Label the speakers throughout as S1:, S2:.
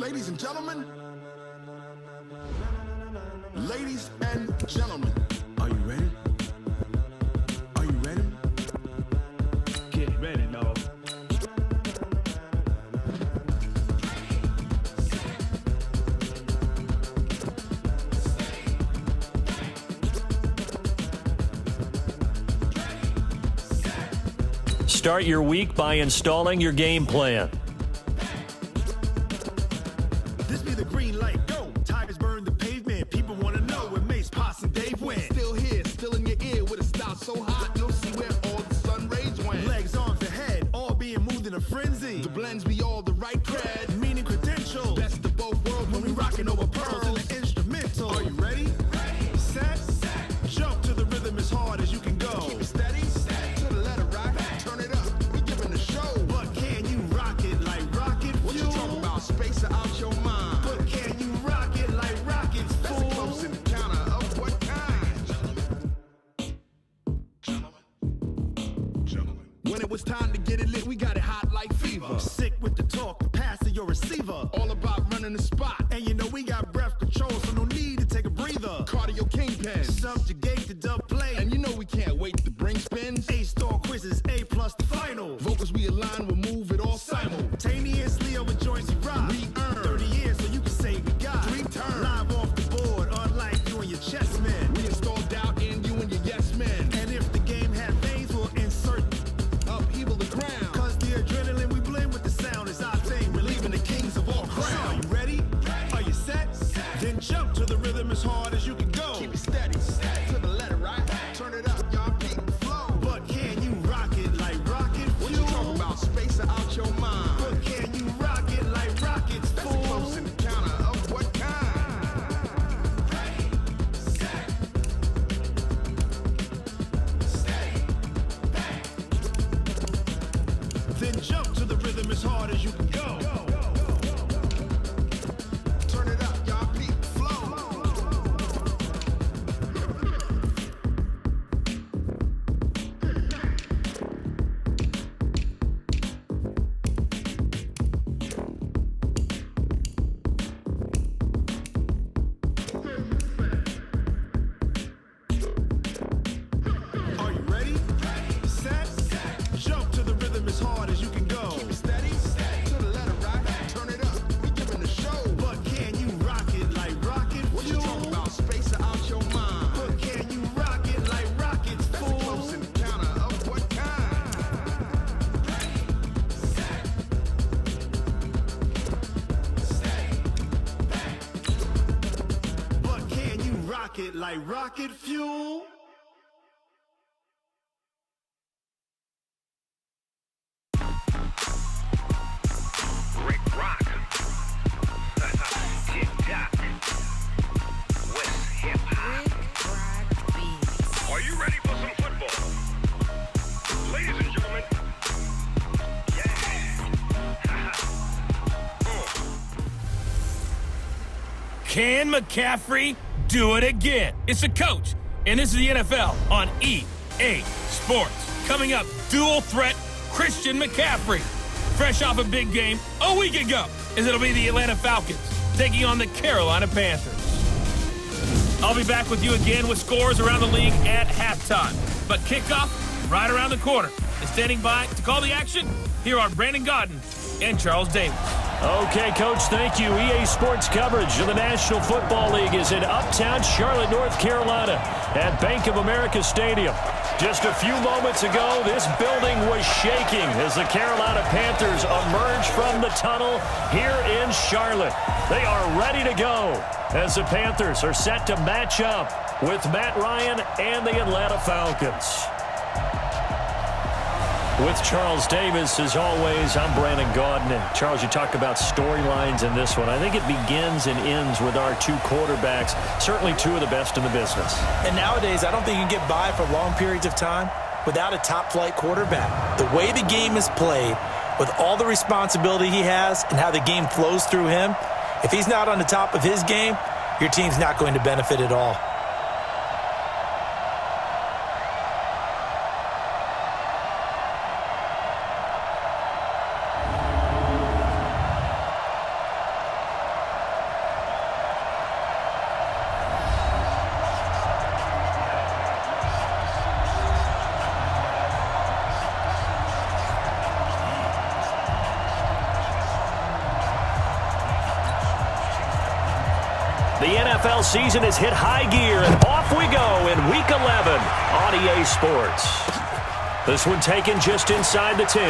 S1: Ladies and gentlemen. Ladies and gentlemen. Are you ready? Are you ready?
S2: Get ready, no.
S3: Start your week by installing your game plan.
S1: This be the green light, go. Tigers burn the pavement. People want to know where Mace, Poss, and Dave went. Still here, still in your ear with a style so hot, you'll see where all the sun rays went. Legs, arms, and head, all being moved in a frenzy. The blends be all the right cred, meaning credentials. Best of both worlds when we rockin' over pearls in the instrumental. Are you ready? Ready. Set. Jump to the rhythm as hard as you can go. Keep it steady. To the letter rock. Turn it up. We giving the show. But can you rock it like rocket fuel? What you talking about? Space out your mind. But can you rock it like rockets, fool? That's a close encounter of what kind? Gentlemen. When it was time to get it lit, we got it hot like fever. Sick with the talk, the pass to your receiver. All about running the spot. And you know we got breath control, so no need to take a breather. Cardio kingpin. Subjugate the dub play. And you know we can't wait to bring spins. A-star quizzes, A+ the final. Vocals we align, we'll move it all simultaneously over joints we rock. We earn 30 years so you can say we got 3 turns. Live off the board, unlike you and your chess men. We install doubt in you and your yes men. And if the game had veins, we'll insert upheaval the ground. Cause the adrenaline we blend with the sound is our thing. Relieving the kings of all crowns. So are you ready? Are you set? Then jump to the rhythm as hard as you can go. Keep it steady. To the letter right. Turn it up, y'all beat the flow. But can you rock it like rocket fuel? What you talking about? Space out your mind. But can you rock it like rockets, fool? That's a close encounter of what kind? Ready, set, steady, back. Then jump to the rhythm as hard as you can go. Turn it up, y'all beat the flow. Are you ready? Ready, set, jump to the rhythm as hard as you can go. Keep it steady, to the letter right. Turn it up, we giving the show. But can you rock it like rocket fuel? What you talking about? Space out your mind. But can you rock it like rockets, fool? That's a close encounter of what kind? Ready, set, steady, back. But can you rock it like rocket fuel?
S4: Rick Rock. Tick-tock. West hip-hop. Are you ready for some football? Ladies and gentlemen. Yeah.
S5: Can McCaffrey do it again? It's the coach, and this is the NFL on EA Sports. Coming up, dual threat Christian McCaffrey. Fresh off a big game a week ago, as it'll be the Atlanta Falcons taking on the Carolina Panthers. I'll be back with you again with scores around the league at halftime. But kickoff right around the corner. And standing by to call the action, here are Brandon Godden and Charles Davis.
S3: Okay, Coach, thank you. EA Sports coverage of the National Football League is in uptown Charlotte, North Carolina at Bank of America Stadium. Just a few moments ago, this building was shaking as the Carolina Panthers emerge from the tunnel here in Charlotte. They are ready to go as the Panthers are set to match up with Matt Ryan and the Atlanta Falcons. With Charles Davis, as always, I'm Brandon Gaudin. And Charles, you talk about storylines in this one. I think it begins and ends with our two quarterbacks, certainly two of the best in the business.
S6: And nowadays, I don't think you can get by for long periods of time without a top-flight quarterback. The way the game is played, with all the responsibility he has and how the game flows through him, if he's not on the top of his game, your team's not going to benefit at all.
S3: The NFL season has hit high gear, and off we go in Week 11 on EA Sports. This one taken just inside the 10.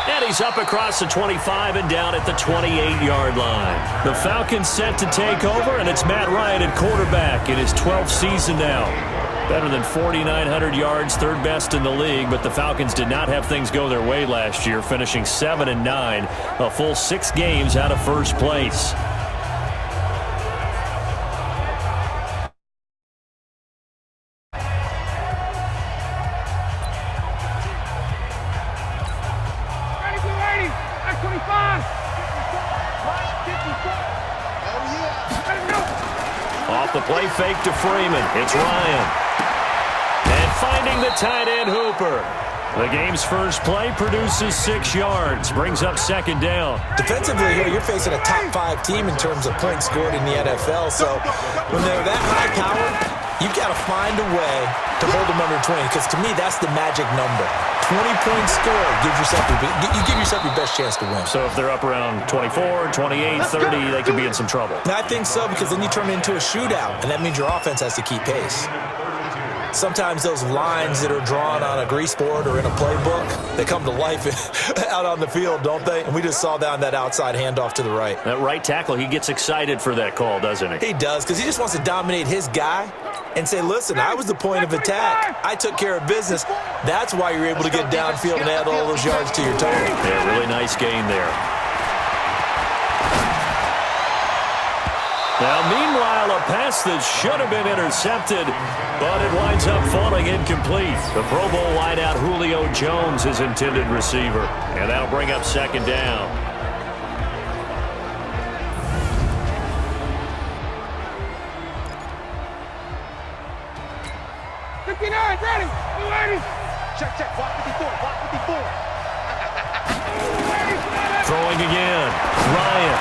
S3: And he's up across the 25 and down at the 28-yard line. The Falcons set to take over, and it's Matt Ryan at quarterback in his 12th season now. Better than 4,900 yards, third best in the league, but the Falcons did not have things go their way last year, finishing 7-9, a full 6 games out of first place. Off the play fake to Freeman. It's Ryan. And finding the tight end Hooper. The game's first play produces 6 yards. Brings up second down.
S6: Defensively here, you're facing a top 5 team in terms of points scored in the NFL. So when they're that high powered, you've got to find a way to hold them under 20. Because to me, that's the magic number. 20 points scored gives yourself you give yourself your best chance to win.
S3: So if they're up around 24, 28, 30, they could be in some trouble.
S6: And I think so, because then you turn it into a shootout, and that means your offense has to keep pace. Sometimes those lines that are drawn on a grease board or in a playbook, they come to life out on the field, don't they? And we just saw that on that outside handoff to the right.
S3: That right tackle, he gets excited for that call, doesn't he?
S6: He does, because he just wants to dominate his guy and say, listen, I was the point of attack. I took care of business. That's why you're able to get downfield and add all those yards to your total.
S3: Yeah, really nice gain there. Now, meanwhile, a pass that should have been intercepted, but it winds up falling incomplete. The Pro Bowl wideout Julio Jones is intended receiver, and that'll bring up second down.
S1: Ready. Check. Block 54.
S3: Throwing again. Ryan.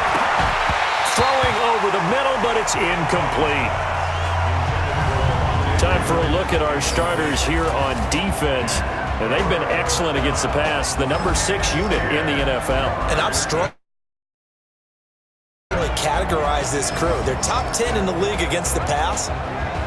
S3: Throwing over the middle, but it's incomplete. Time for a look at our starters here on defense. And they've been excellent against the pass. The number 6 unit in the NFL.
S6: And I'm strong. Categorize this crew. They're top 10 in the league against the pass,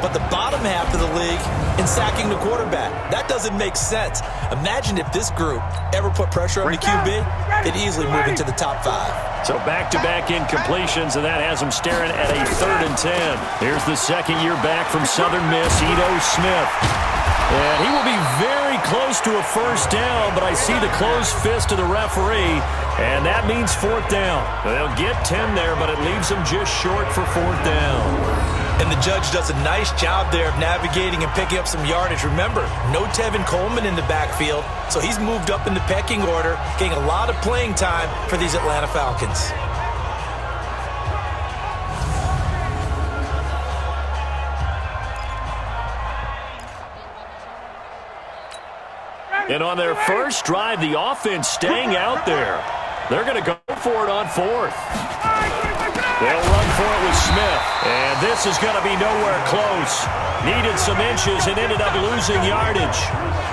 S6: but the bottom half of the league in sacking the quarterback. That doesn't make sense. Imagine if this group ever put pressure on the QB, they'd easily move into the top 5.
S3: So back-to-back incompletions, and that has them staring at a 3rd and 10. Here's the second year back from Southern Miss, Ito Smith. And he will be very close to a first down, but I see the closed fist of the referee, and that means 4th down. They'll get 10 there, but it leaves them just short for 4th down.
S6: And the judge does a nice job there of navigating and picking up some yardage. Remember, no Tevin Coleman in the backfield, so he's moved up in the pecking order, getting a lot of playing time for these Atlanta Falcons.
S3: And on their first drive, the offense staying out there. They're going to go for it on 4th. They'll run for it with Smith. And this is going to be nowhere close. Needed some inches and ended up losing yardage.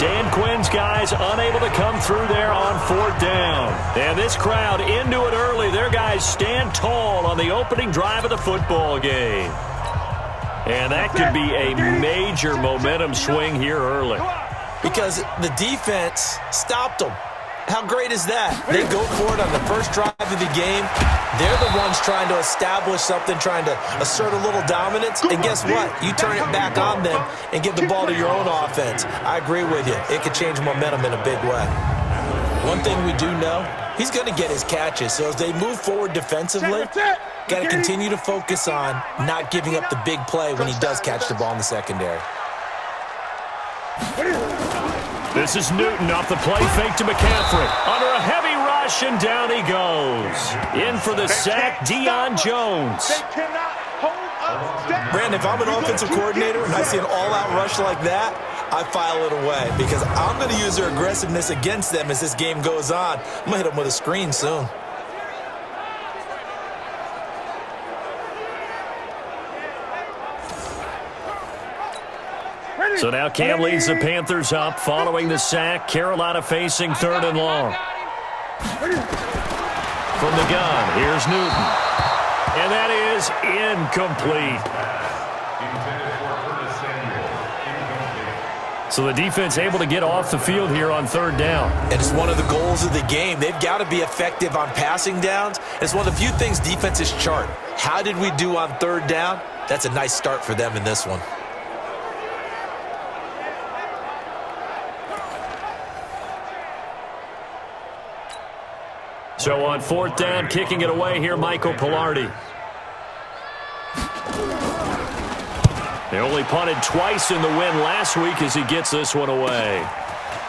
S3: Dan Quinn's guys unable to come through there on 4th down. And this crowd into it early. Their guys stand tall on the opening drive of the football game. And that could be a major momentum swing here early.
S6: Because the defense stopped them. How great is that? They go for it on the first drive of the game. They're the ones trying to establish something, trying to assert a little dominance. And guess what? You turn it back on them and give the ball to your own offense. I agree with you. It could change momentum in a big way. One thing we do know, he's going to get his catches. So as they move forward defensively, got to continue to focus on not giving up the big play when he does catch the ball in the secondary.
S3: This is Newton off the play fake to McCaffrey. Under a heavy rush, and down he goes. In for the sack, Deion Jones.
S6: Brandon, if I'm an offensive coordinator and I see an all-out rush like that, I file it away because I'm going to use their aggressiveness against them as this game goes on. I'm going to hit them with a screen soon.
S3: So now Cam leads the Panthers up following the sack. Carolina facing 3rd and long. From the gun, here's Newton. And that is incomplete. So the defense able to get off the field here on third down.
S6: And it's one of the goals of the game. They've got to be effective on passing downs. It's one of the few things defenses chart. How did we do on third down? That's a nice start for them in this one.
S3: So on fourth down, kicking it away here, Michael Pilardi. They only punted twice in the win last week as he gets this one away.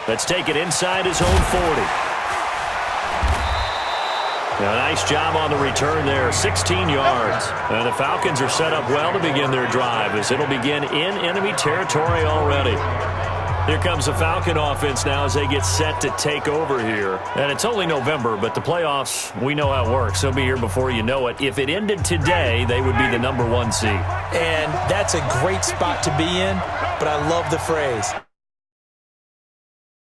S3: Let's take it inside his own 40. Now, nice job on the return there, 16 yards. And the Falcons are set up well to begin their drive as it'll begin in enemy territory already. Here comes the Falcon offense now as they get set to take over here. And it's only November, but the playoffs, we know how it works. They'll be here before you know it. If it ended today, they would be the #1 seed.
S6: And that's a great spot to be in, but I love the phrase.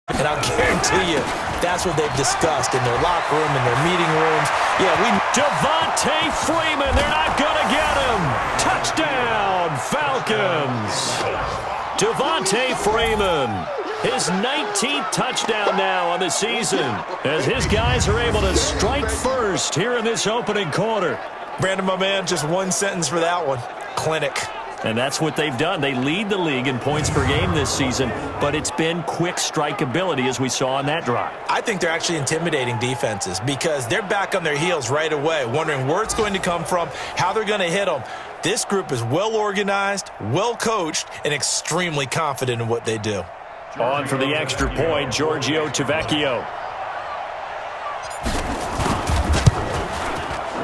S6: And I'll guarantee you, that's what they've discussed in their locker room, in their meeting rooms.
S3: Devontae Freeman, they're not going to get him. Touchdown, Falcons. Devontae Freeman, his 19th touchdown now on the season, as his guys are able to strike first here in this opening quarter.
S6: Brandon, my man, just one sentence for that one. Clinic.
S3: And that's what they've done. They lead the league in points per game this season, but it's been quick strikeability as we saw on that drive.
S6: I think they're actually intimidating defenses because they're back on their heels right away, wondering where it's going to come from, how they're going to hit them. This group is well organized, well coached, and extremely confident in what they do.
S3: On for the extra point, Giorgio Tavecchio.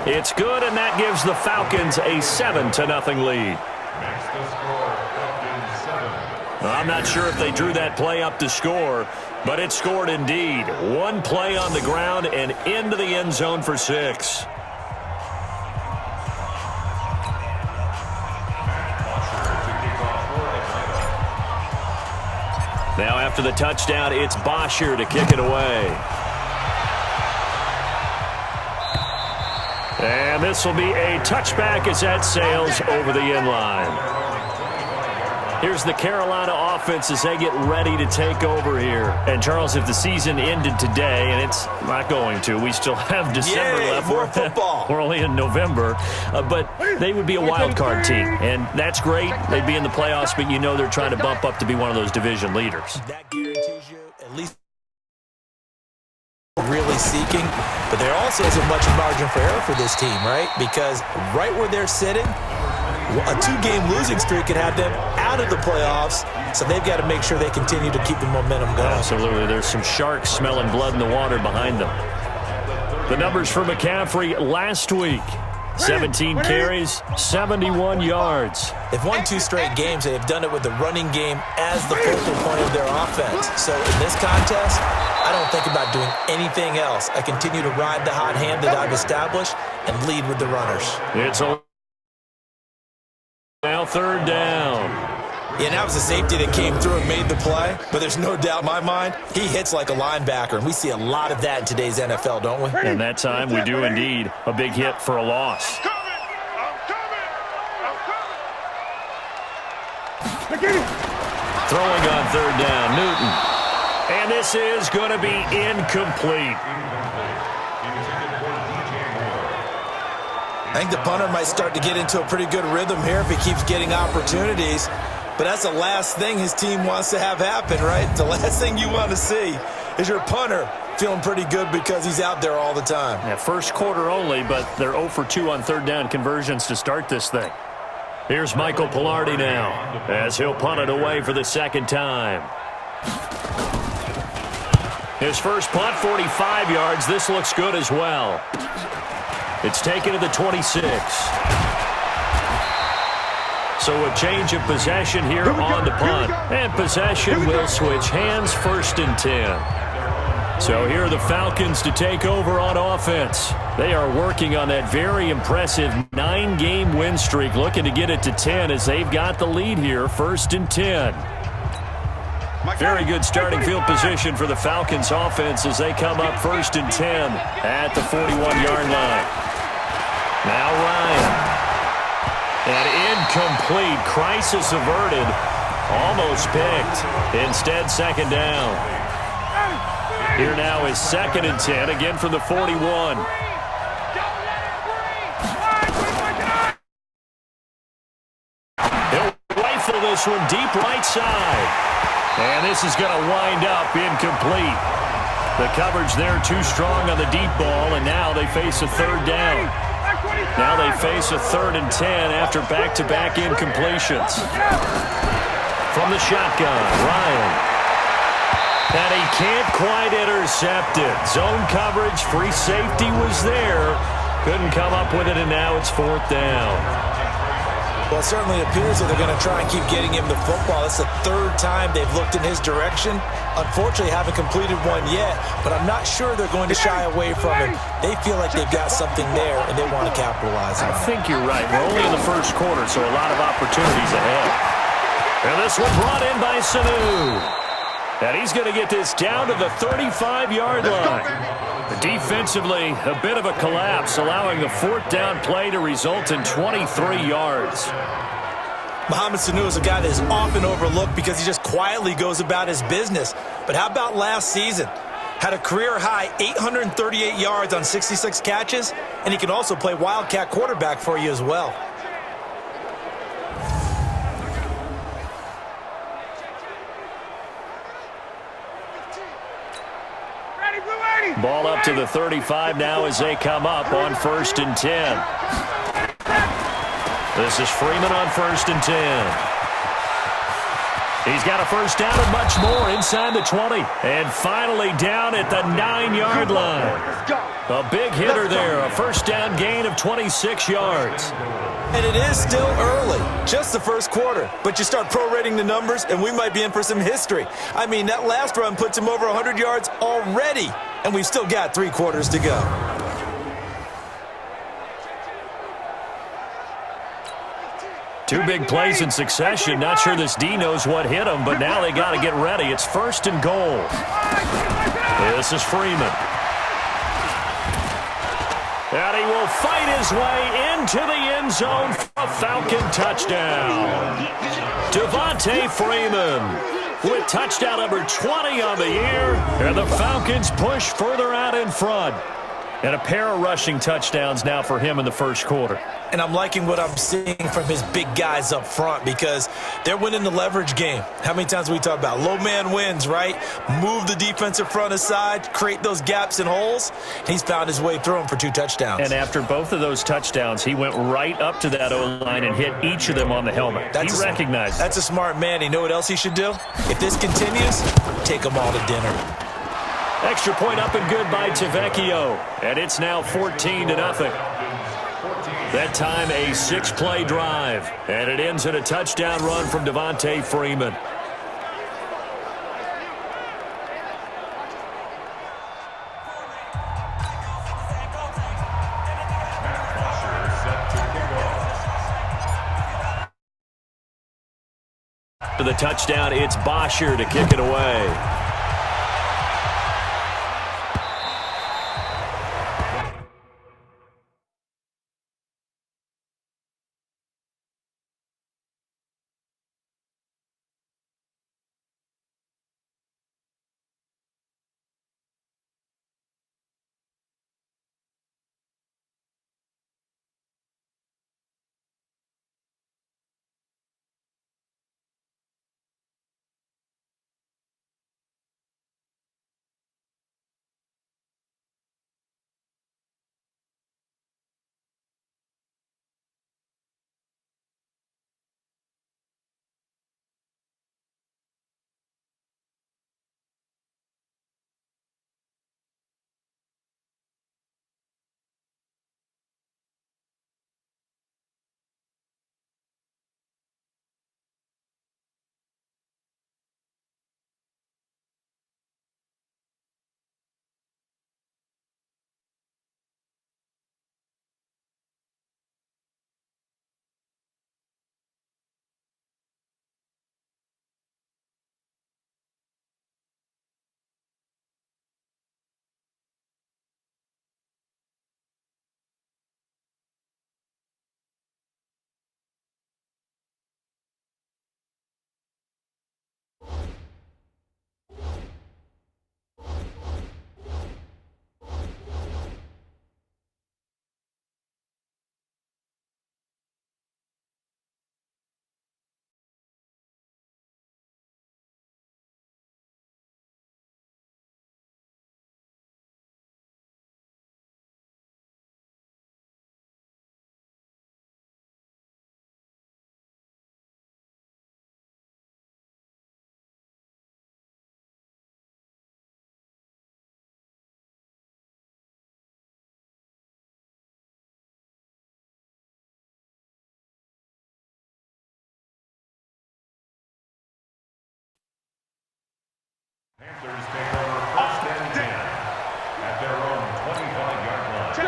S3: It's good, and that gives the Falcons a 7-0 lead. I'm not sure if they drew that play up to score, but it scored indeed. One play on the ground and into the end zone for 6. Now after the touchdown, it's Bosher to kick it away. And this will be a touchback as that sails over the end line. Here's the Carolina offense as they get ready to take over here. And, Charles, if the season ended today, and it's not going to, we still have December left.
S6: More football.
S3: We're only in November. But they would be a wild card team. And that's great. They'd be in the playoffs, but you know they're trying to bump up to be one of those division leaders.
S6: That guarantees you at least really seeking. But there also isn't much margin for error for this team, right? Because right where they're sitting, a 2-game losing streak could have them out of the playoffs, so they've got to make sure they continue to keep the momentum going.
S3: Absolutely. There's some sharks smelling blood in the water behind them. The numbers for McCaffrey last week. 17 carries, 71 yards.
S6: They've won 2 straight games. They've done it with the running game as the focal point of their offense. So in this contest, I don't think about doing anything else. I continue to ride the hot hand that I've established and lead with the runners.
S3: It's now third down.
S6: Yeah, that was a safety that came through and made the play, but there's no doubt in my mind he hits like a linebacker, and we see a lot of that in today's NFL, don't we?
S3: And that time we do indeed. A big hit for a loss. Throwing on third down, Newton. And this is going to be incomplete.
S6: I think the punter might start to get into a pretty good rhythm here if he keeps getting opportunities. But that's the last thing his team wants to have happen, right? The last thing you want to see is your punter feeling pretty good because he's out there all the time.
S3: Yeah, first quarter only, but they're 0 for 2 on third down conversions to start this thing. Here's Michael Pilardi now as he'll punt it away for the second time. His first punt, 45 yards. This looks good as well. It's taken to the 26. So a change of possession here on the punt. And possession will switch hands, 1st and 10. So here are the Falcons to take over on offense. They are working on that very impressive 9-game win streak, looking to get it to 10 as they've got the lead here, 1st and 10. Very good starting field position for the Falcons offense as they come up 1st and 10 at the 41-yard line. Now Ryan. And incomplete. Crisis averted. Almost picked. Instead, second down. Here now is 2nd and 10. Again from the 41. He'll rifle this one deep right side. And this is going to wind up incomplete. The coverage there too strong on the deep ball, and now they face a 3rd down. Now they face a 3rd and 10 after back-to-back incompletions. From the shotgun, Ryan. And he can't quite intercept it. Zone coverage, free safety was there. Couldn't come up with it, and now it's 4th down.
S6: Well, it certainly appears that they're going to try and keep getting him the football. It's the 3rd time they've looked in his direction. Unfortunately, haven't completed one yet, but I'm not sure they're going to shy away from him. They feel like they've got something there, and they want to capitalize on it.
S3: I think you're right. We're only in the 1st quarter, so a lot of opportunities ahead. And this one brought in by Sanu. And he's going to get this down to the 35-yard line. Defensively, a bit of a collapse, allowing the 4th down play to result in 23 yards.
S6: Mohamed Sanu is a guy that is often overlooked because he just quietly goes about his business. But how about last season? Had a career-high 838 yards on 66 catches, and he can also play wildcat quarterback for you as well.
S3: Ball up to the 35 now as they come up on 1st and 10. This is Freeman on 1st and 10. He's got a 1st down and much more inside the 20. And finally down at the 9-yard line. A big hitter there, a 1st down gain of 26 yards.
S6: And it is still early, just the 1st quarter. But you start prorating the numbers, and we might be in for some history. I mean, that last run puts him over 100 yards already, and we've still got 3 quarters to go.
S3: Two big plays in succession. Not sure this D knows what hit him, but now they got to get ready. It's 1st and goal. This is Freeman. And he will fight his way into the end zone for a Falcon touchdown. Devontae Freeman with touchdown number 20 on the year. And the Falcons push further out in front. And a pair of rushing touchdowns now for him in the 1st quarter.
S6: And I'm liking what I'm seeing from his big guys up front because they're winning the leverage game. How many times we talk about low man wins, right? Move the defensive front aside, create those gaps and holes. He's found his way through them for 2 touchdowns.
S3: And after both of those touchdowns, he went right up to that O-line and hit each of them on the helmet. He recognized it.
S6: That's a smart man. You know what else he should do? If this continues, take them all to dinner.
S3: Extra point up and good by Tavecchio. And it's now 14-0. That time a 6-play drive. And it ends in a touchdown run from Devontae Freeman. For the touchdown, it's Bosher to kick it away.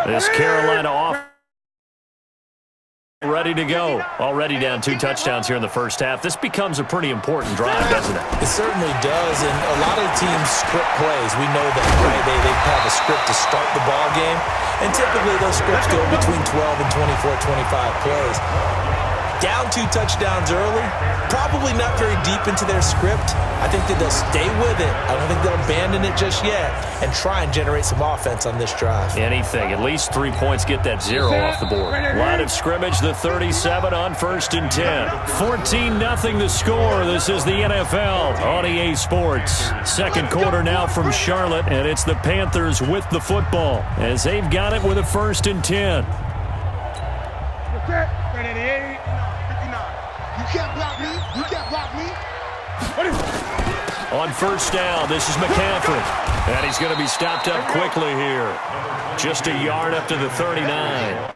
S3: This Carolina offense ready to go. Already down 2 touchdowns here in the first half. This becomes a pretty important drive, doesn't it?
S6: It certainly does, and a lot of the teams script plays. We know that, right? They have a script to start the ball game, and typically those scripts go between 12 and 24, 25 plays. Down 2 touchdowns early, probably not very deep into their script. I think that they'll stay with it. I don't think they'll abandon it just yet and try and generate some offense on this drive.
S3: Anything. At least 3 points, get that 0 off the board. Line of scrimmage, the 37 on 1st and 10. 14-0 the score. This is the NFL on EA Sports. Second quarter now from Charlotte, and it's the Panthers with the football as they've got it with a 1st and 10.
S1: You can't block me. You can't block me.
S3: On 1st down, this is McCaffrey. And he's going to be stopped up quickly here. Just a yard up to the 39.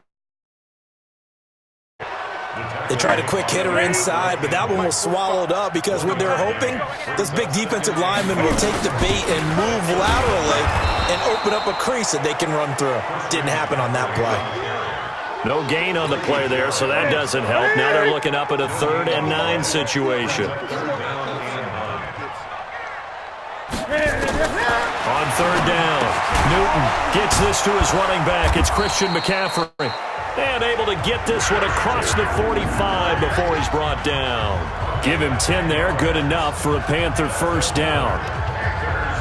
S6: They tried a quick hitter inside, but that one was swallowed up because what they're hoping, those big defensive linemen will take the bait and move laterally and open up a crease that they can run through. Didn't happen on that play.
S3: No gain on the play there, so that doesn't help. Now they're looking up at a 3rd and 9 situation. On 3rd down, Newton gets this to his running back. It's Christian McCaffrey. And able to get this one across the 45 before he's brought down. Give him 10 there, good enough for a Panther 1st down.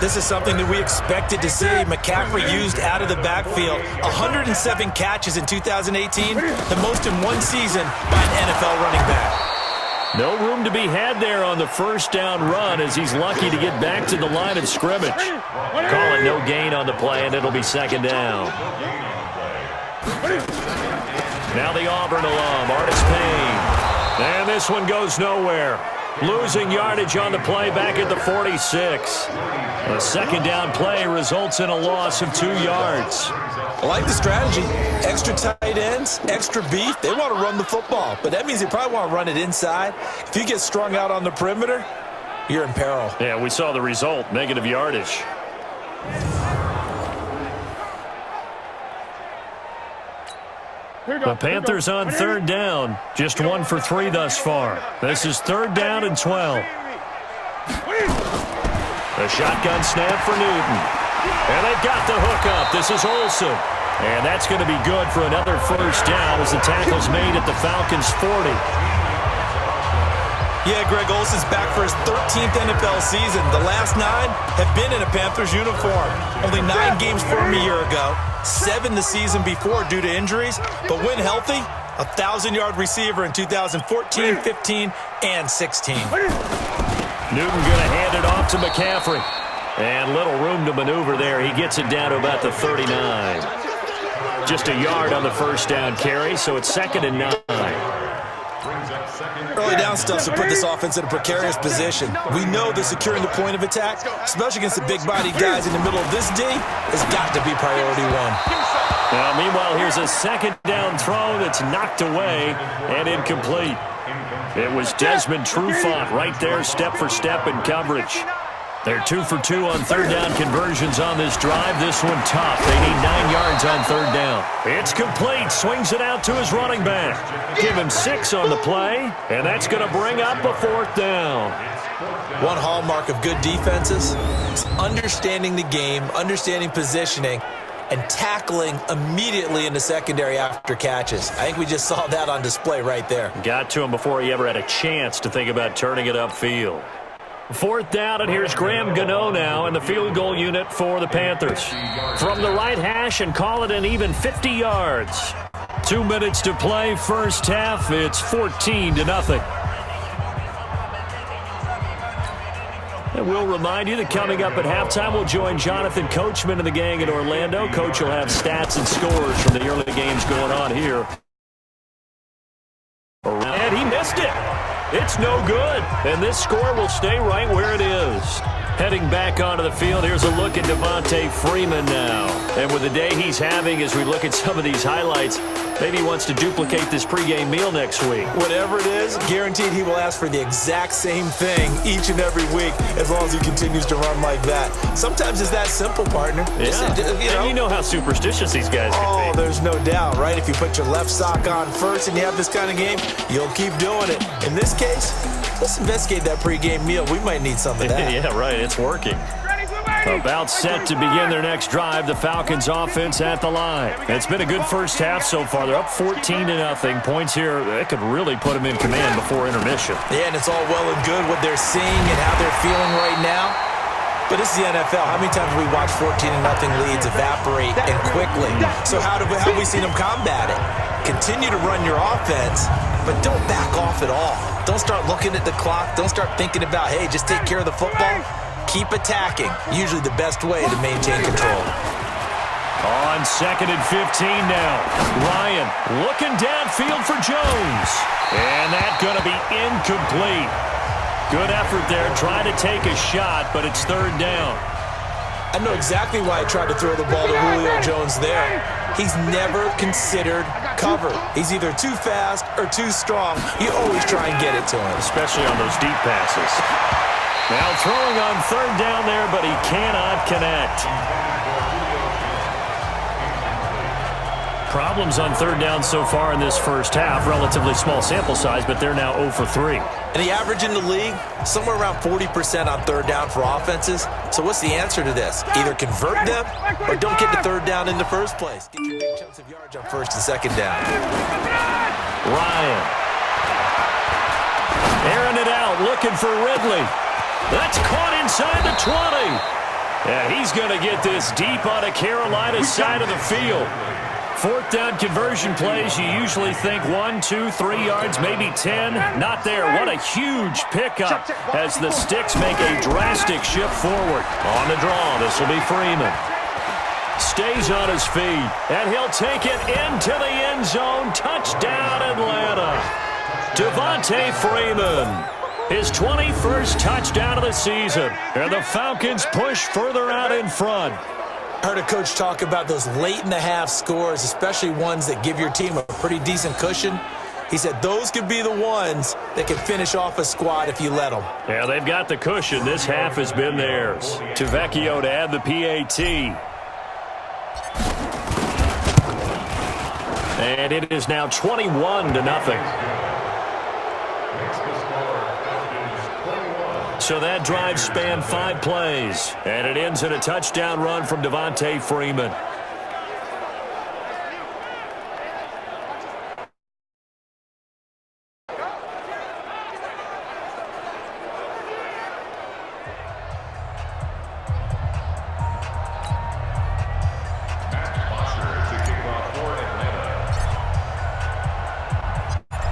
S6: This is something that we expected to see. McCaffrey used out of the backfield. 107 catches in 2018, the most in one season by an NFL running back.
S3: No room to be had there on the 1st down run as he's lucky to get back to the line of scrimmage. Call it no gain on the play, and it'll be 2nd down. Now the Auburn alum, Artis Payne. And this one goes nowhere. Losing yardage on the play back at the 46. A 2nd down play results in a loss of 2 yards.
S6: I like the strategy. Extra tight ends, extra beef. They want to run the football, but that means they probably want to run it inside. If you get strung out on the perimeter, you're in peril.
S3: Yeah, we saw the result, negative yardage. The Panthers on 3rd down. Just 1 for 3 thus far. This is 3rd down and 12. The shotgun snap for Newton. And they've got the hook up. This is Olsen. And that's going to be good for another 1st down as the tackle's made at the Falcons' 40.
S6: Yeah, Greg Olsen's back for his 13th NFL season. The last 9 have been in a Panthers uniform. Only 9 games for him a year ago. 7 the season before due to injuries. But when healthy, a 1,000-yard receiver in 2014, 15, and 16.
S3: Newton going to hand it off to McCaffrey. And little room to maneuver there. He gets it down to about the 39. Just a yard on the 1st down carry, so it's 2nd and 9.
S6: Early down stuff to put this offense in a precarious position. We know that securing the point of attack, especially against the big-bodied guys in the middle of this D, has got to be priority 1.
S3: Now, meanwhile, here's a 2nd down throw that's knocked away and incomplete. It was Desmond Trufant right there, step for step in coverage. They're 2 for 2 on 3rd down conversions on this drive. This one tough. They need 9 yards on 3rd down. It's complete. Swings it out to his running back. Give him 6 on the play, and that's going to bring up a 4th down.
S6: One hallmark of good defenses is understanding the game, understanding positioning, and tackling immediately in the secondary after catches. I think we just saw that on display right there.
S3: Got to him before he ever had a chance to think about turning it upfield. 4th down, and here's Graham Gano now in the field goal unit for the Panthers. From the right hash and call it an even 50 yards. 2 minutes to play, first half. It's 14-0. And we'll remind you that coming up at halftime, we'll join Jonathan Coachman and the gang in Orlando. Coach will have stats and scores from the early games going on here. And he missed it. It's no good, and this score will stay right where it is. Heading back onto the field, here's a look at Devontae Freeman now. And with the day he's having, as we look at some of these highlights, maybe he wants to duplicate this pregame meal next week.
S6: Whatever it is, guaranteed he will ask for the exact same thing each and every week as long as he continues to run like that. Sometimes it's that simple, partner.
S3: Yeah. You know how superstitious these guys can be.
S6: There's no doubt, right? If you put your left sock on first and you have this kind of game, you'll keep doing it. In this case, let's investigate that pregame meal. We might need some of that.
S3: Yeah, right. It's working. About set to begin their next drive, the Falcons offense at the line. It's been a good first half so far. They're up 14-0. Points here, that could really put them in command before intermission.
S6: Yeah, and it's all well and good what they're seeing and how they're feeling right now. But it's the NFL. How many times have we watched 14-0 leads evaporate and quickly? So how have we seen them combat it? Continue to run your offense, but don't back off at all. Don't start looking at the clock. Don't start thinking about, hey, just take care of the football. Keep attacking. Usually the best way to maintain control.
S3: On 2nd and 15 now. Ryan looking downfield for Jones. And that's going to be incomplete. Good effort there, trying to take a shot, but it's 3rd down.
S6: I know exactly why I tried to throw the ball to Julio Jones there. He's never considered cover. He's either too fast or too strong. You always try and get it to him.
S3: Especially on those deep passes. Now throwing on 3rd down there, but he cannot connect. Problems on 3rd down so far in this first half. Relatively small sample size, but they're now 0 for 3.
S6: And the average in the league, somewhere around 40% on 3rd down for offenses. So what's the answer to this? Either convert them or don't get the 3rd down in the first place. Get your big chunks of yards on 1st and 2nd down.
S3: Ryan. Airing it out, looking for Ridley. That's caught inside the 20. And he's going to get this deep on a Carolina side of the field. 4th down conversion plays, you usually think 1, 2, 3 yards, maybe 10. Not there. What a huge pickup as the sticks make a drastic shift forward. On the draw, this will be Freeman. Stays on his feet, and he'll take it into the end zone. Touchdown, Atlanta. Devontae Freeman. His 21st touchdown of the season. And the Falcons push further out in front.
S6: I heard a coach talk about those late-in-the-half scores, especially ones that give your team a pretty decent cushion. He said those could be the ones that can finish off a squad if you let them.
S3: Yeah, they've got the cushion. This half has been theirs. To Vecchio to add the PAT. And it is now 21-0. So that drive spanned 5 plays, and it ends in a touchdown run from Devontae Freeman.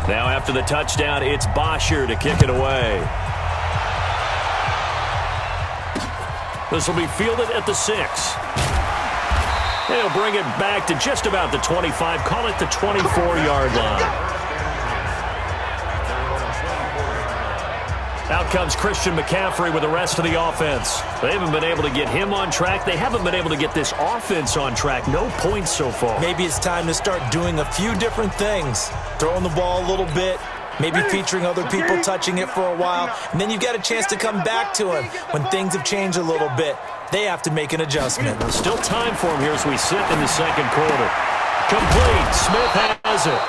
S3: Now after the touchdown, it's Bosher to kick it away. This will be fielded at the 6. They'll bring it back to just about the 25, call it the 24-yard line. Out comes Christian McCaffrey with the rest of the offense. They haven't been able to get him on track. They haven't been able to get this offense on track. No points so far.
S6: Maybe it's time to start doing a few different things. Throwing the ball a little bit. Maybe featuring other people touching it for a while. And then you've got a chance to come back to him when things have changed a little bit. They have to make an adjustment.
S3: Still time for him here as we sit in the 2nd quarter. Complete. Smith has it.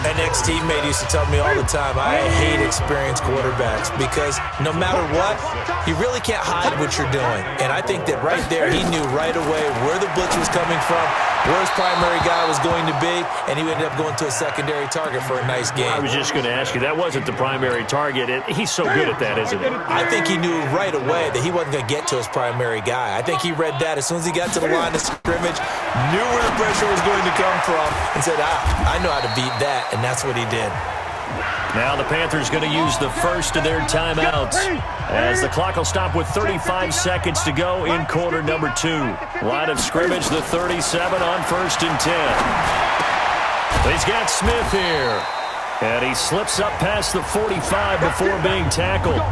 S6: An ex-teammate used to tell me all the time, I hate experienced quarterbacks because no matter what, you really can't hide what you're doing. And I think that right there, he knew right away where the blitz was coming from, where his primary guy was going to be, and he ended up going to a secondary target for a nice game.
S3: I was just going to ask you, that wasn't the primary target. He's so good at that, isn't he?
S6: I think he knew right away that he wasn't going to get to his primary guy. I think he read that as soon as he got to the line of scrimmage, knew where the pressure was going to come from, and said, I know how to beat that. And that's what he did.
S3: Now the Panthers going to use the first of their timeouts as the clock will stop with 35 seconds to go in quarter number 2. Line of scrimmage, the 37 on 1st and 10. He's got Smith here. And he slips up past the 45 before being tackled.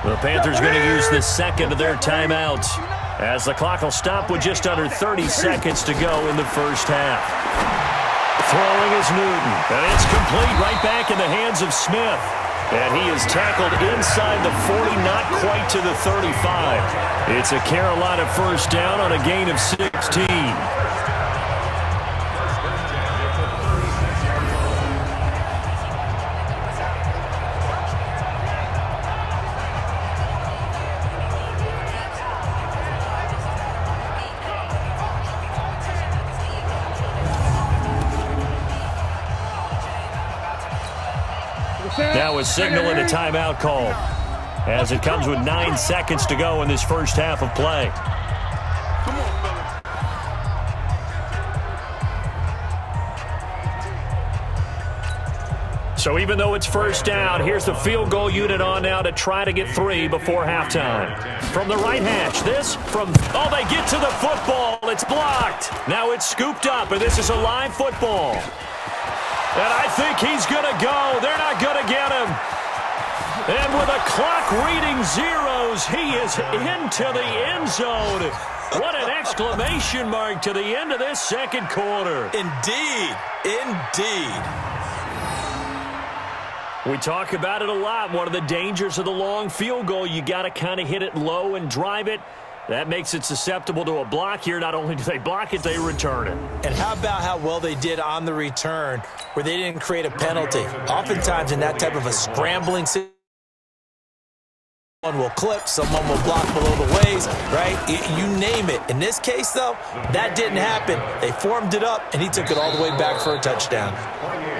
S3: The Panthers going to use the second of their timeouts as the clock will stop with just under 30 seconds to go in the first half. Throwing is Newton, and it's complete right back in the hands of Smith. And he is tackled inside the 40, not quite to the 35. It's a Carolina first down on a gain of 16. Now a signal and a timeout call as it comes with 9 seconds to go in this first half of play. So even though it's first down, here's the field goal unit on now to try to get 3 before halftime. From the right hash, this from, oh, they get to the football. It's blocked. Now it's scooped up, and this is a live football. And I think he's going to go. They're not going to get him. And with a clock reading zeros, he is into the end zone. What an exclamation mark to the end of this second quarter.
S6: Indeed. Indeed.
S3: We talk about it a lot. One of the dangers of the long field goal, you got to kind of hit it low and drive it. That makes it susceptible to a block here. Not only do they block it, they return it.
S6: And how about how well they did on the return where they didn't create a penalty? Oftentimes in that type of a scrambling situation, someone will clip, someone will block below the waist, right? You name it. In this case, though, that didn't happen. They formed it up, and he took it all the way back for a touchdown.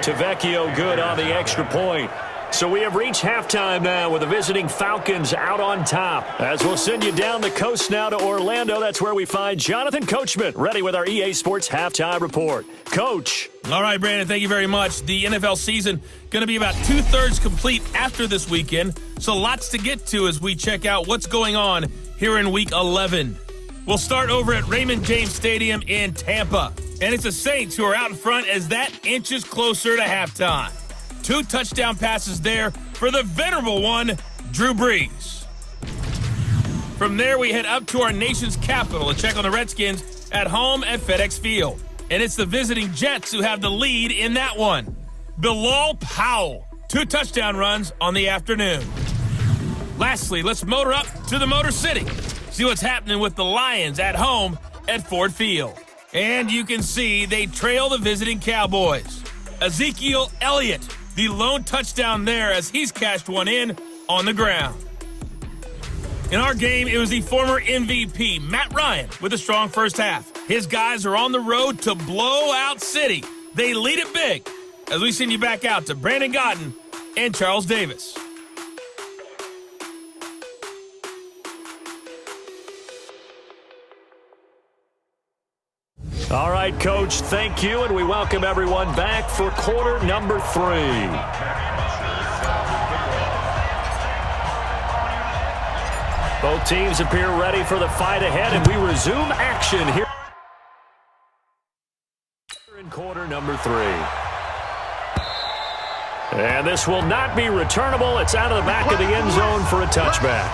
S3: Tavecchio good on the extra point. So we have reached halftime now with the visiting Falcons out on top. As we'll send you down the coast now to Orlando, that's where we find Jonathan Coachman ready with our EA Sports Halftime Report. Coach.
S5: All right, Brandon, thank you very much. The NFL season going to be about 2/3 complete after this weekend, so lots to get to as we check out what's going on here in Week 11. We'll start over at Raymond James Stadium in Tampa, and it's the Saints who are out in front as that inches closer to halftime. 2 touchdown passes there for the venerable one, Drew Brees. From there, we head up to our nation's capital to check on the Redskins at home at FedEx Field. And it's the visiting Jets who have the lead in that one. Bilal Powell, 2 touchdown runs on the afternoon. Lastly, let's motor up to the Motor City. See what's happening with the Lions at home at Ford Field. And you can see they trail the visiting Cowboys. Ezekiel Elliott, the lone touchdown there as he's cashed one in on the ground. In our game, it was the former MVP, Matt Ryan, with a strong first half. His guys are on the road to Blowout City. They lead it big as we send you back out to Brandon Godden and Charles Davis.
S3: All right, Coach, thank you, and we welcome everyone back for quarter number 3. Both teams appear ready for the fight ahead, and we resume action here in quarter number 3. And this will not be returnable. It's out of the back of the end zone for a touchback.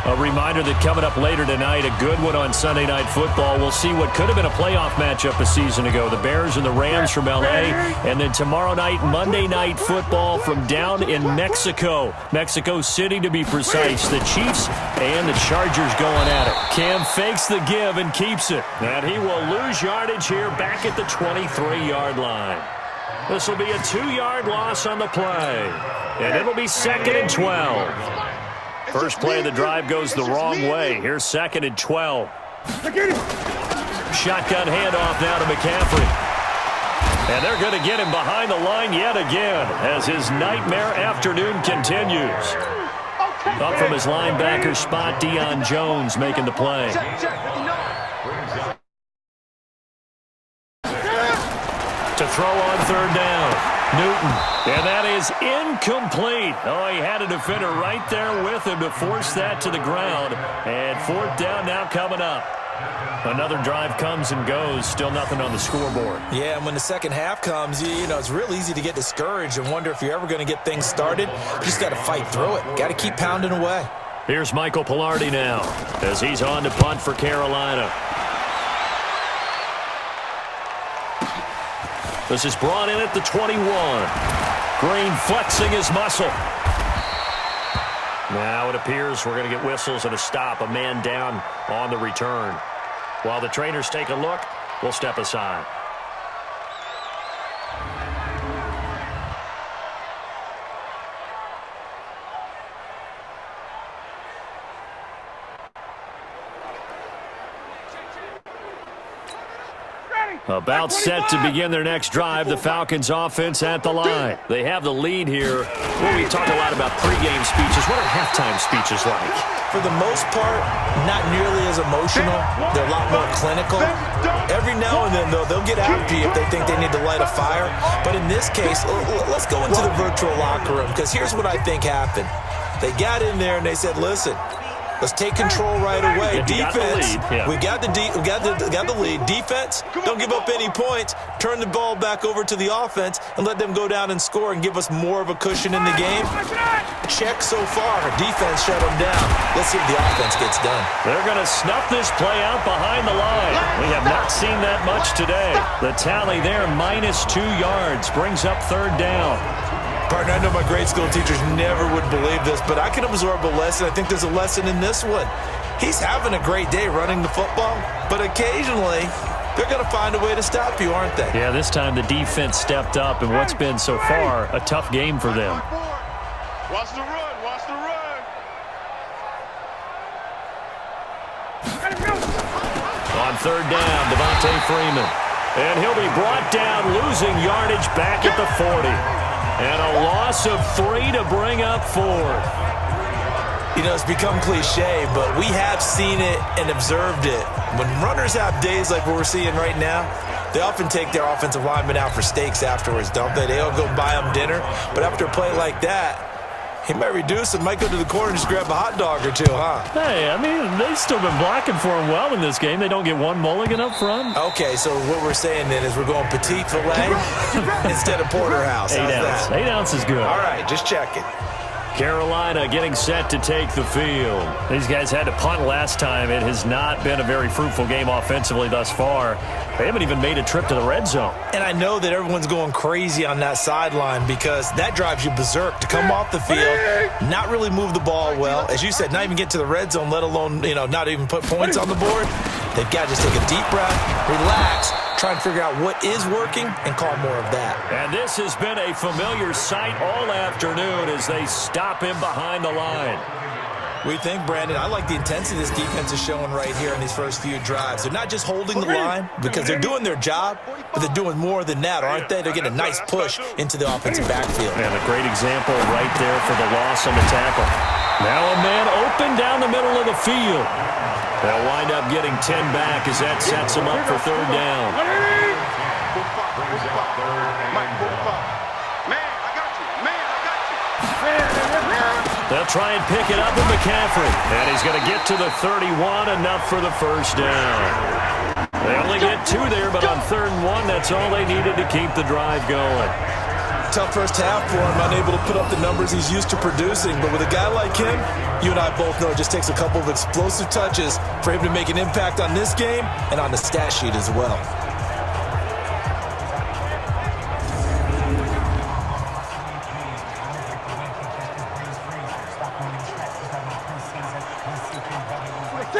S3: A reminder that coming up later tonight, a good one on Sunday Night Football. We'll see what could have been a playoff matchup a season ago. The Bears and the Rams from L.A. And then tomorrow night, Monday Night Football from down in Mexico. Mexico City, to be precise. The Chiefs and the Chargers going at it. Cam fakes the give and keeps it. And he will lose yardage here back at the 23-yard line. This will be a 2-yard loss on the play. And it'll be 2nd and 12. First play of the drive goes the wrong way. Here's 2nd and 12. Shotgun handoff now to McCaffrey. And they're going to get him behind the line yet again as his nightmare afternoon continues. Up from his linebacker spot, Deion Jones making the play. To throw on 3rd down. Newton, and that is incomplete. Oh, he had a defender right there with him to force that to the ground. And 4th down now coming up. Another drive comes and goes, still nothing on the scoreboard.
S6: Yeah, and when the second half comes, you know, it's real easy to get discouraged and wonder if you're ever going to get things started. You just got to fight through it. Got to keep pounding away.
S3: Here's Michael Pilardi now as he's on to punt for Carolina. This is brought in at the 21. Green flexing his muscle. Now it appears we're going to get whistles and a stop, a man down on the return. While the trainers take a look, we'll step aside. About set to begin their next drive, the Falcons offense at the line. They have the lead here. Well, we talk a lot about pregame speeches. What are halftime speeches like?
S6: For the most part, not nearly as emotional. They're a lot more clinical. Every now and then, though, they'll get after you if they think they need to light a fire. But in this case, let's go into the virtual locker room, because here's what I think happened. They got in there and they said, listen, let's take control right away. Defense, we got the lead. Defense, don't give up any points. Turn the ball back over to the offense and let them go down and score and give us more of a cushion in the game. Check so far. Defense shut them down. Let's see if the offense gets done.
S3: They're going to snuff this play out behind the line. We have not seen that much today. The tally there, -2 yards, brings up third down.
S6: Partner, I know my grade school teachers never would believe this, but I can absorb a lesson. I think there's a lesson in this one. He's having a great day running the football, but occasionally they're going to find a way to stop you, aren't they?
S3: Yeah, this time the defense stepped up in what's been so far a tough game for them.
S1: Watch the run, watch the run.
S3: On third down, Devontae Freeman. And he'll be brought down, losing yardage back at the 40. And a loss of 3 to bring up 4.
S6: You know, it's become cliche, but we have seen it and observed it. When runners have days like what we're seeing right now, they often take their offensive linemen out for steaks afterwards, don't they? They all go buy them dinner. But after a play like that, he might reduce it, might go to the corner and just grab a hot dog or two, huh?
S3: Hey, I mean, they've still been blocking for him well in this game. They don't get one mulligan up front.
S6: Okay, so what we're saying then is we're going petite filet instead of porterhouse.
S3: 8 ounce. 8 ounce is good.
S6: All right, just checking.
S3: Carolina getting set to take the field. These guys had to punt last time. It has not been a very fruitful game offensively thus far. They haven't even made a trip to the red zone.
S6: And I know that everyone's going crazy on that sideline because that drives you berserk to come off the field, not really move the ball well. As you said, not even get to the red zone, let alone, not even put points on the board. They've got to just take a deep breath, relax, try and figure out what is working and call more of that.
S3: And this has been a familiar sight all afternoon as they stop him behind the line.
S6: We think, Brandon, I like the intensity this defense is showing right here in these first few drives. They're not just holding the line because they're doing their job, but they're doing more than that, aren't they? They're getting a nice push into the offensive backfield.
S3: And a great example right there for the loss on the tackle. Now a man open down the middle of the field. They'll wind up getting 10 back as that sets them up for third down. They'll try and pick it up with McCaffrey. And he's going to get to the 31, enough for the first down. They only get 2 there, but on 3rd and 1, that's all they needed to keep the drive going.
S6: Tough first half for him, unable to put up the numbers he's used to producing. But with a guy like him, you and I both know it just takes a couple of explosive touches for him to make an impact on this game and on the stat sheet as well.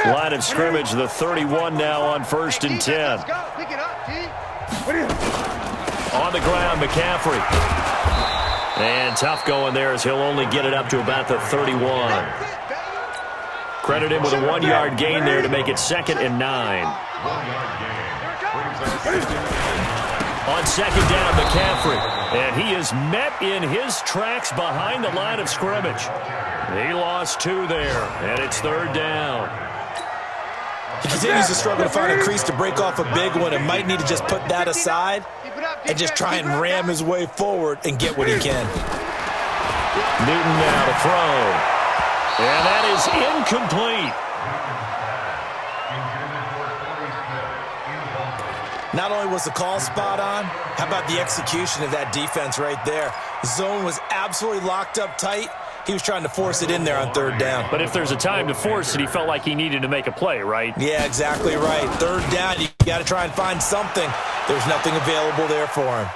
S3: Line of scrimmage, the 31 now on 1st and 10. On the ground, McCaffrey. And tough going there as he'll only get it up to about the 31. Credit him with a 1-yard gain there to make it 2nd and 9. On 2nd down, McCaffrey. And he is met in his tracks behind the line of scrimmage. He lost 2 there, and it's 3rd down.
S6: He continues to struggle to find a crease to break off a big one and might need to just put that aside and just try and ram his way forward and get what he can.
S3: Newton now to throw. And that is incomplete.
S6: Not only was the call spot on, how about the execution of that defense right there? Zone was absolutely locked up tight. He was trying to force it in there on third down.
S3: But if there's a time to force it, he felt like he needed to make a play, right?
S6: Yeah, exactly right. Third down, you got to try and find something. There's nothing available there for him.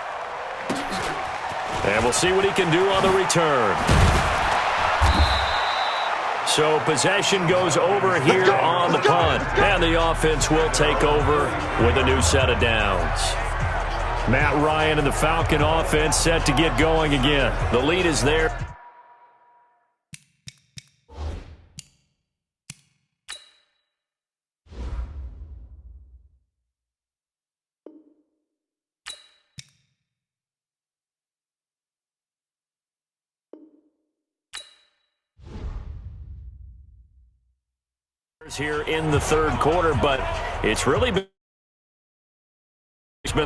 S3: And we'll see what he can do on the return. So possession goes over here on the punt. And the offense will take over with a new set of downs. Matt Ryan and the Falcon offense set to get going again. The lead is there. Here in the third quarter, but it's really been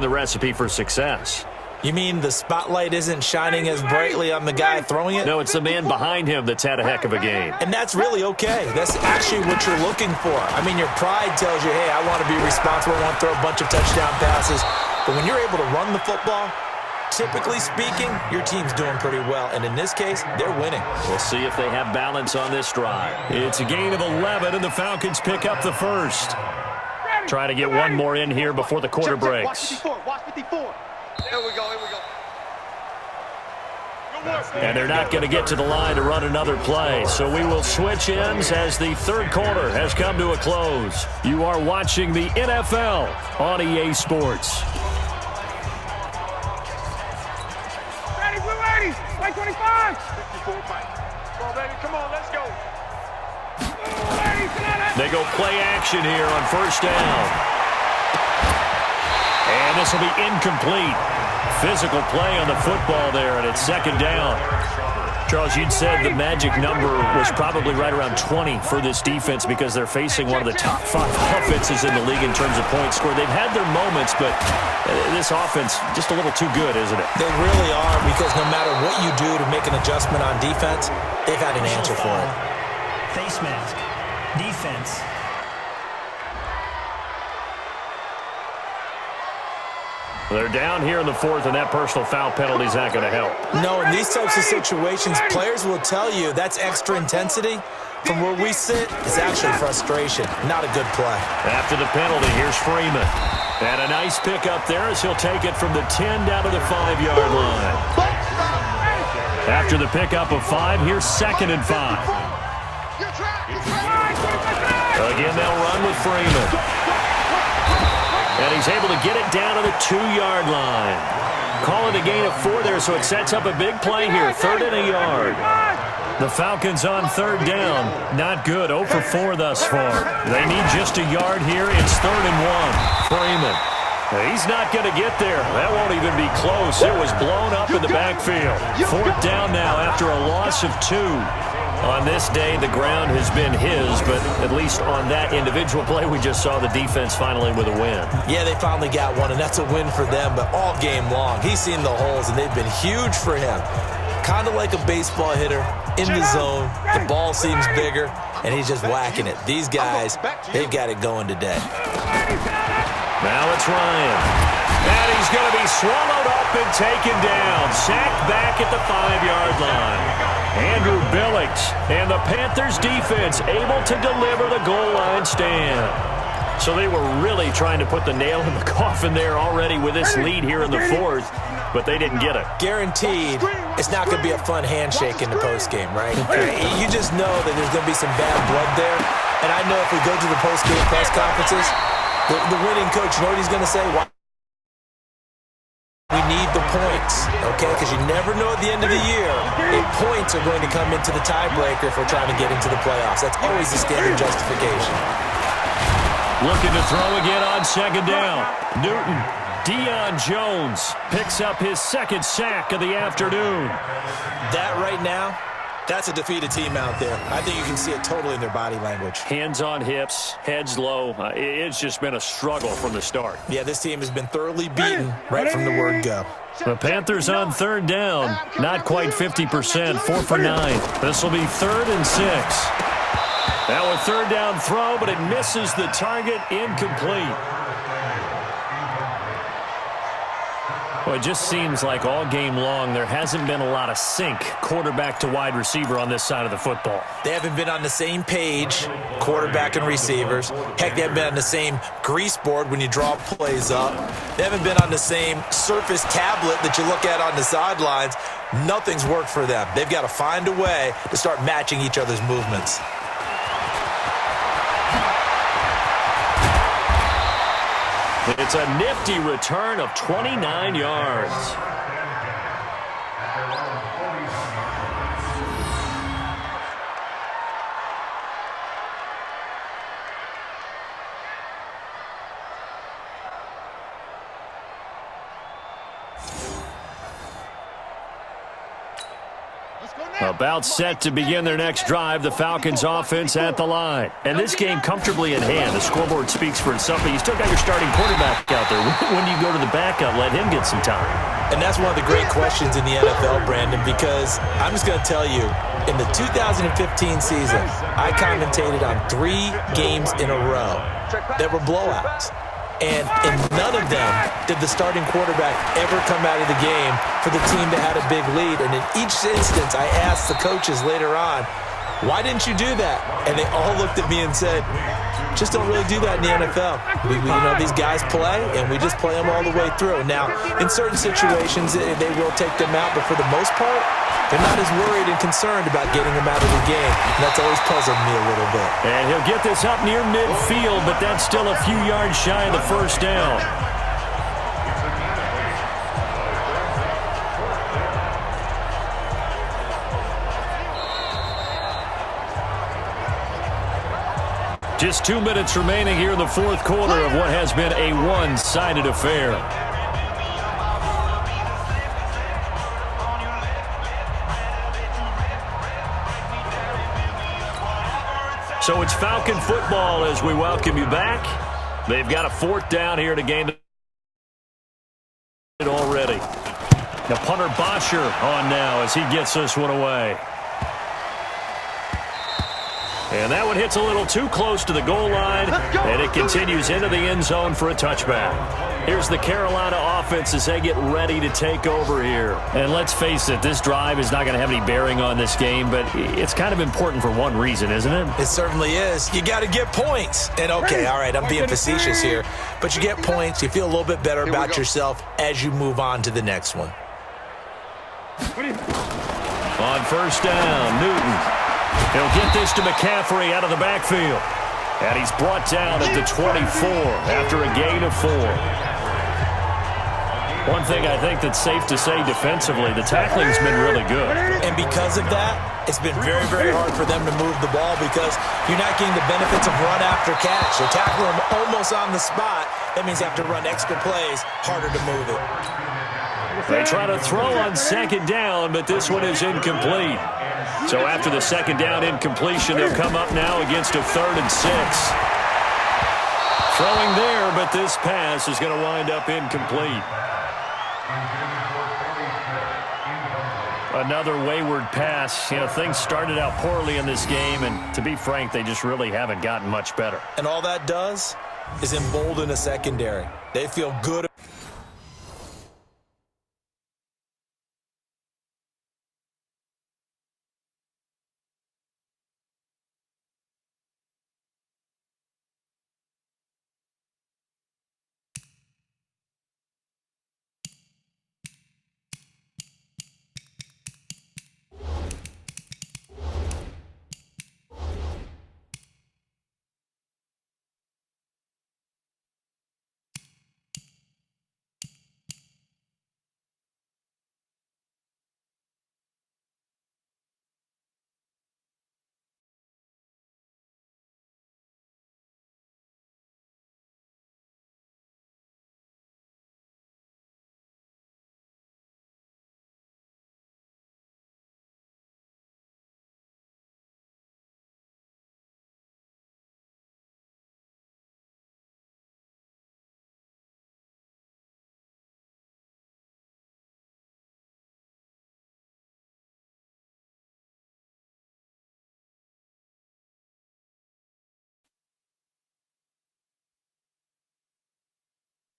S3: the recipe for success.
S6: You mean the spotlight isn't shining as brightly on the guy throwing it?
S3: No, it's the man behind him that's had a heck of a game.
S6: And that's really okay. That's actually what you're looking for. I mean, your pride tells you, hey, I want to be responsible, I want to throw a bunch of touchdown passes. But when you're able to run the football, typically speaking, your team's doing pretty well. And in this case, they're winning.
S3: We'll see if they have balance on this drive. It's a gain of 11, and the Falcons pick up the first. Trying to get one more in here before the quarter breaks.
S4: Watch 54. Here we go.
S3: And they're not going to get to the line to run another play. So we will switch ends as the third quarter has come to a close. You are watching the NFL on EA Sports.
S4: Like 25. 54, Mike. Come on, baby. Come on, let's go.
S3: They go play action here on first down. And this will be incomplete. Physical play on the football there, and it's second down. Charles, you'd said the magic number was probably right around 20 for this defense because they're facing one of the top 5 offenses in the league in terms of points scored. They've had their moments, but this offense just a little too good, isn't it?
S6: They really are, because no matter what you do to make an adjustment on defense, they've had an answer for it.
S7: Face mask. Defense.
S3: They're down here in the fourth, and that personal foul penalty is not going to help.
S6: No, in these types of situations, players will tell you that's extra intensity. From where we sit, it's actually frustration. Not a good play.
S3: After the penalty, here's Freeman. And a nice pick up there as he'll take it from the 10 down to the 5-yard line. After the pickup of 5, here's 2nd and 5. Again, they'll run with Freeman. And he's able to get it down to the 2-yard line. Calling a gain of 4 there, so it sets up a big play here. 3rd and a yard. The Falcons on third down. Not good. 0 for 4 thus far. They need just a yard here. It's 3rd and 1. Freeman. He's not going to get there. That won't even be close. It was blown up in the backfield. 4th down now after a loss of 2. On this day, the ground has been his, but at least on that individual play, we just saw the defense finally with a win.
S6: Yeah, they finally got one, and that's a win for them, but all game long, he's seen the holes, and they've been huge for him. Kind of like a baseball hitter, in the zone, the ball seems bigger, and he's just whacking it. These guys, they've got it going today.
S3: Now it's Ryan. And he's going to be swallowed up and taken down. Sacked back at the 5-yard line. Andrew Billings and the Panthers defense able to deliver the goal line stand. So they were really trying to put the nail in the coffin there already with this lead here in the 4th, but they didn't get it.
S6: Guaranteed, it's not going to be a fun handshake in the postgame, right? You just know that there's going to be some bad blood there. And I know if we go to the postgame press conferences, the winning coach, you know what he's going to say? We need the points, okay? Because you never know at the end of the year if points are going to come into the tiebreaker if we're trying to get into the playoffs. That's always the standard justification.
S3: Looking to throw again on 2nd down. Newton. Deion Jones picks up his 2nd sack of the afternoon.
S6: That right now, that's a defeated team out there. I think you can see it totally in their body language.
S3: Hands on hips, heads low. It's just been a struggle from the start.
S6: Yeah, this team has been thoroughly beaten right from the word go.
S3: The Panthers on 3rd down. Not quite 50%, 4 for 9. This will be 3rd and 6. Now a 3rd down throw, but it misses the target, incomplete. Well, it just seems like all game long there hasn't been a lot of sync quarterback to wide receiver on this side of the football.
S6: They haven't been on the same page, quarterback and receivers. Heck, they haven't been on the same grease board when you draw plays up. They haven't been on the same Surface tablet that you look at on the sidelines. Nothing's worked for them. They've got to find a way to start matching each other's movements.
S3: It's a nifty return of 29 yards. About set to begin their next drive, the Falcons offense at the line. And this game comfortably in hand. The scoreboard speaks for itself, but you still got your starting quarterback out there. When do you go to the backup, let him get some time?
S6: And that's one of the great questions in the NFL, Brandon, because I'm just going to tell you, in the 2015 season, I commentated on 3 games in a row that were blowouts. And in none of them did the starting quarterback ever come out of the game for the team that had a big lead. And in each instance, I asked the coaches later on, why didn't you do that? And they all looked at me and said, just don't really do that in the NFL. You know, these guys play, and we just play them all the way through. Now, in certain situations, they will take them out, but for the most part, they're not as worried and concerned about getting them out of the game. And that's always puzzled me a little bit.
S3: And he'll get this up near midfield, but that's still a few yards shy of the first down. Just 2 minutes remaining here in the fourth quarter of what has been a one-sided affair. So it's Falcon football as we welcome you back. They've got a 4th down here to gain it already. The punter Bosher on now as he gets this one away. And that one hits a little too close to the goal line, and it continues into the end zone for a touchback. Here's the Carolina offense as they get ready to take over here. And let's face it, this drive is not going to have any bearing on this game, but it's kind of important for one reason, isn't it?
S6: It certainly is. You got to get points. And okay, all right, I'm being facetious here, but you get points, you feel a little bit better about yourself as you move on to the next one.
S3: On first down, Newton. He'll get this to McCaffrey out of the backfield. And he's brought down at the 24 after a gain of 4. One thing I think that's safe to say defensively, the tackling's been really good.
S6: And because of that, it's been very, very hard for them to move the ball because you're not getting the benefits of run after catch. They're tackling them almost on the spot. That means they have to run extra plays, harder to move it.
S3: They try to throw on second down, but this one is incomplete. So after the second down incompletion, they'll come up now against a 3rd and 6. Throwing there, but this pass is going to wind up incomplete. Another wayward pass. You know, things started out poorly in this game, and to be frank, they just really haven't gotten much better.
S6: And all that does is embolden a secondary. They feel good.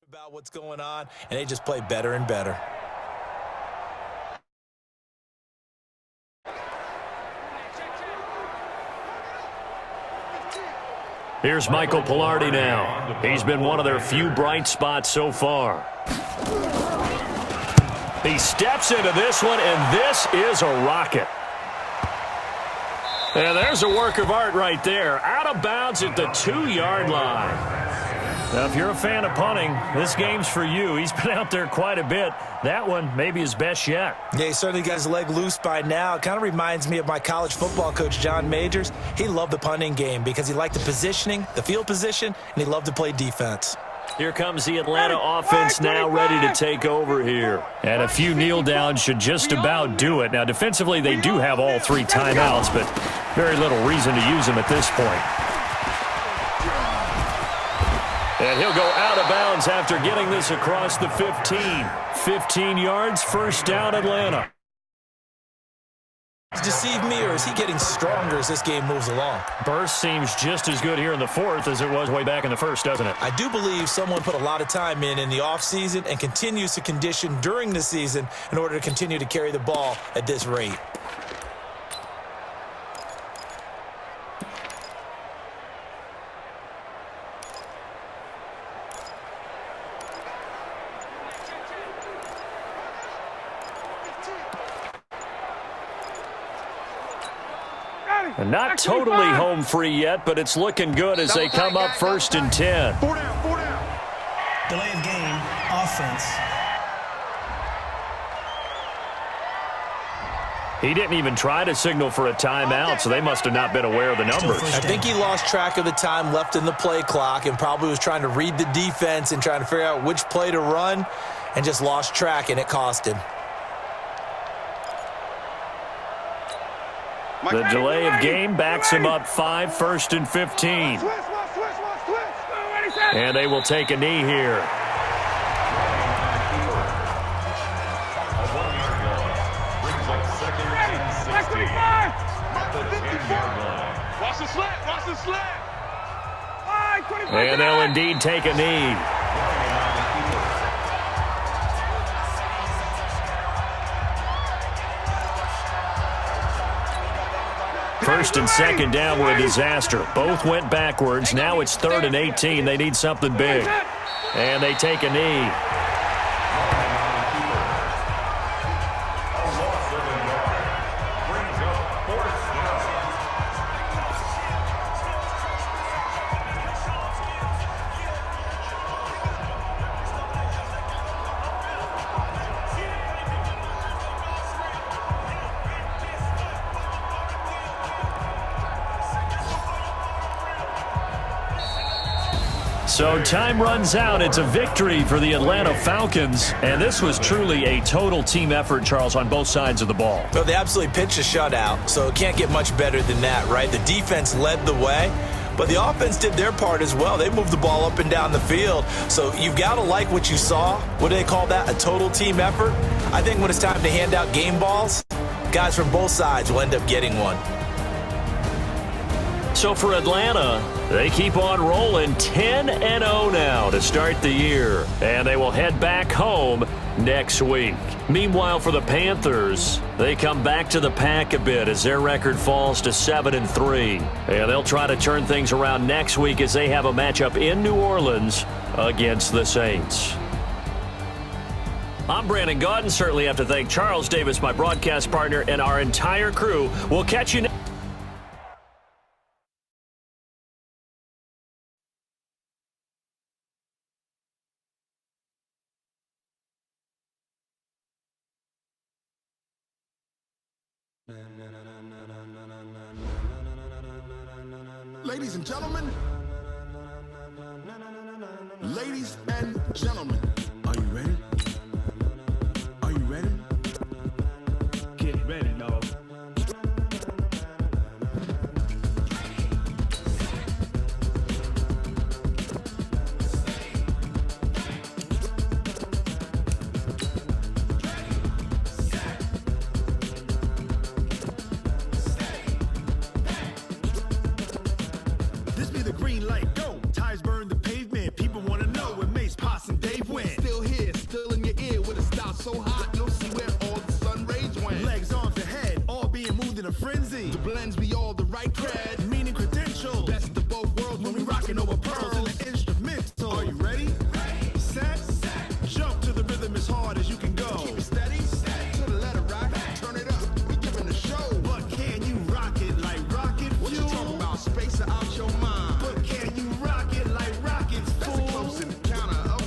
S6: About what's going on, and they just play better and better.
S3: Here's Michael Pilardi now. He's been one of their few bright spots so far. He steps into this one, and this is a rocket. And there's a work of art right there. Out of bounds at the 2-yard line. Now, if you're a fan of punting, this game's for you. He's been out there quite a bit. That one maybe his best yet.
S6: Yeah, he certainly got his leg loose by now. It kind of reminds me of my college football coach, John Majors. He loved the punting game because he liked the positioning, the field position, and he loved to play defense.
S3: Here comes the Atlanta offense now ready to take over here. And a few kneel downs should just about do it. Now, defensively, they do have all 3 timeouts, but very little reason to use them at this point. And he'll go out of bounds after getting this across the 15. 15 yards, first down, Atlanta.
S6: Deceive me, or is he getting stronger as this game moves along?
S3: Burst seems just as good here in the 4th as it was way back in the 1st, doesn't it?
S6: I do believe someone put a lot of time in the offseason and continues to condition during the season in order to continue to carry the ball at this rate.
S3: And not totally home free yet, but it's looking good as they come up 1st and 10.
S4: 4 down, 4 down.
S7: Delay of game, offense.
S3: He didn't even try to signal for a timeout, so they must have not been aware of the numbers.
S6: I think he lost track of the time left in the play clock and probably was trying to read the defense and trying to figure out which play to run and just lost track, and it cost him.
S3: The delay of game backs him up 5, 1st and 15. And they will take a knee here. And they'll indeed take a knee. First and second down were a disaster. Both went backwards. Now it's 3rd and 18. They need something big. And they take a knee. So time runs out. It's a victory for the Atlanta Falcons. And this was truly a total team effort, Charles, on both sides of the ball.
S6: Well, they absolutely pitched a shutout, so it can't get much better than that, right? The defense led the way, but the offense did their part as well. They moved the ball up and down the field. So you've got to like what you saw. What do they call that? A total team effort? I think when it's time to hand out game balls, guys from both sides will end up getting one.
S3: So for Atlanta, they keep on rolling 10-0 now to start the year. And they will head back home next week. Meanwhile, for the Panthers, they come back to the pack a bit as their record falls to 7-3. And they'll try to turn things around next week as they have a matchup in New Orleans against the Saints. I'm Brandon Gaudin. Certainly have to thank Charles Davis, my broadcast partner, and our entire crew. We'll catch you next.
S1: Ladies and gentlemen, are you ready? Are you ready?
S2: Get ready, dog.
S1: This be the green light, go. Tires burn the pavement. People want to know when Mace, Poss, and Dave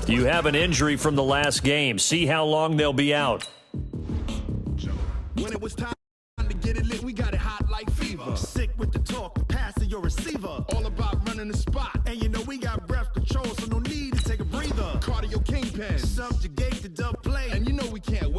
S3: You have an injury from the last game. See how long they'll be out.
S1: When it was time to get it lit, we got it hot like fever. Sick with the talk, the pass of your receiver. All about running the spot. And you know we got breath control, so no need to take a breather. Cardio kingpin, subjugate the dub play. And you know we can't